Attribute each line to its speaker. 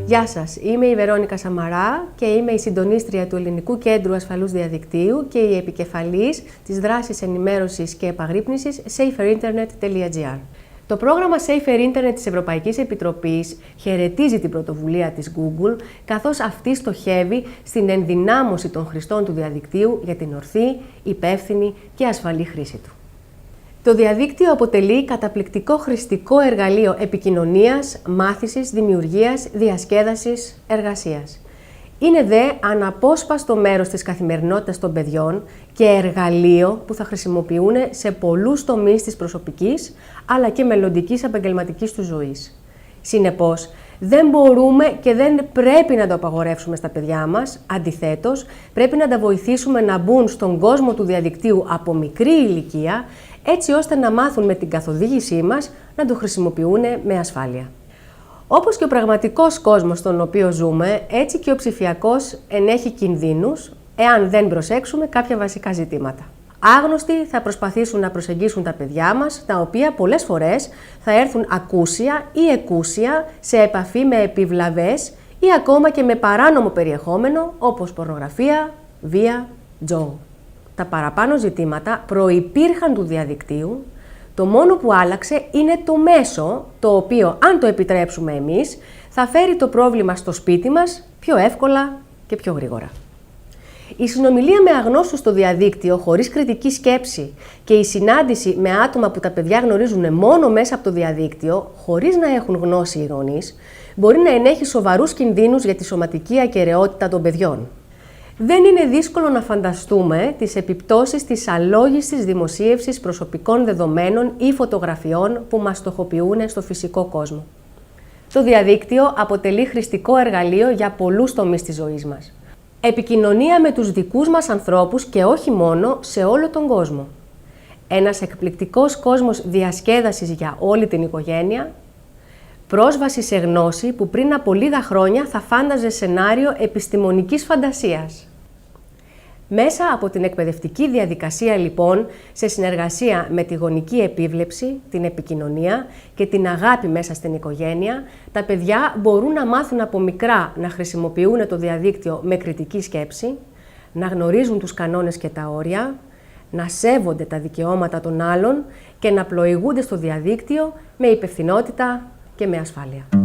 Speaker 1: Γεια σας, είμαι η Βερόνικα Σαμαρά και είμαι η συντονίστρια του Ελληνικού Κέντρου Ασφαλούς Διαδικτύου και η επικεφαλής της δράσης ενημέρωσης και επαγρύπνησης saferinternet.gr. Το πρόγραμμα Safer Internet της Ευρωπαϊκής Επιτροπής χαιρετίζει την πρωτοβουλία της Google, καθώς αυτή στοχεύει στην ενδυνάμωση των χρηστών του διαδικτύου για την ορθή, υπεύθυνη και ασφαλή χρήση του. Το διαδίκτυο αποτελεί καταπληκτικό χρηστικό εργαλείο επικοινωνίας, μάθησης, δημιουργίας, διασκέδασης, εργασίας. Είναι δε αναπόσπαστο μέρος της καθημερινότητας των παιδιών και εργαλείο που θα χρησιμοποιούν σε πολλούς τομείς της προσωπικής αλλά και μελλοντικής επαγγελματικής του ζωής. Συνεπώς, δεν μπορούμε και δεν πρέπει να το απαγορεύσουμε στα παιδιά μας, αντιθέτως, πρέπει να τα βοηθήσουμε να μπουν στον κόσμο του διαδικτύου από μικρή ηλικία, έτσι ώστε να μάθουν με την καθοδήγησή μας να το χρησιμοποιούν με ασφάλεια. Όπως και ο πραγματικός κόσμος στον οποίο ζούμε, έτσι και ο ψηφιακός ενέχει κινδύνους, εάν δεν προσέξουμε κάποια βασικά ζητήματα. Άγνωστοι θα προσπαθήσουν να προσεγγίσουν τα παιδιά μας, τα οποία πολλές φορές θα έρθουν ακούσια ή εκούσια σε επαφή με επιβλαβές ή ακόμα και με παράνομο περιεχόμενο, όπως πορνογραφία, βία, τζόγο. Τα παραπάνω ζητήματα προϋπήρχαν του διαδικτύου, το μόνο που άλλαξε είναι το μέσο, το οποίο, αν το επιτρέψουμε εμείς, θα φέρει το πρόβλημα στο σπίτι μας πιο εύκολα και πιο γρήγορα. Η συνομιλία με αγνώστους στο διαδίκτυο χωρίς κριτική σκέψη και η συνάντηση με άτομα που τα παιδιά γνωρίζουν μόνο μέσα από το διαδίκτυο, χωρίς να έχουν γνώση οι γονείς, μπορεί να ενέχει σοβαρούς κινδύνους για τη σωματική ακεραιότητα των παιδιών. Δεν είναι δύσκολο να φανταστούμε τις επιπτώσεις της αλόγιστης δημοσίευσης προσωπικών δεδομένων ή φωτογραφιών που μας στοχοποιούν στο φυσικό κόσμο. Το διαδίκτυο αποτελεί χρηστικό εργαλείο για πολλούς τομείς της ζωής μας. Επικοινωνία με τους δικούς μας ανθρώπους και όχι μόνο σε όλο τον κόσμο. Ένας εκπληκτικός κόσμος διασκέδασης για όλη την οικογένεια. Πρόσβαση σε γνώση που πριν από λίγα χρόνια θα φάνταζε σενάριο επιστημονικής φαντασίας. Μέσα από την εκπαιδευτική διαδικασία, λοιπόν, σε συνεργασία με τη γονική επίβλεψη, την επικοινωνία και την αγάπη μέσα στην οικογένεια, τα παιδιά μπορούν να μάθουν από μικρά να χρησιμοποιούν το διαδίκτυο με κριτική σκέψη, να γνωρίζουν τους κανόνες και τα όρια, να σέβονται τα δικαιώματα των άλλων και να πλοηγούνται στο διαδίκτυο με υπευθυνότητα και με ασφάλεια.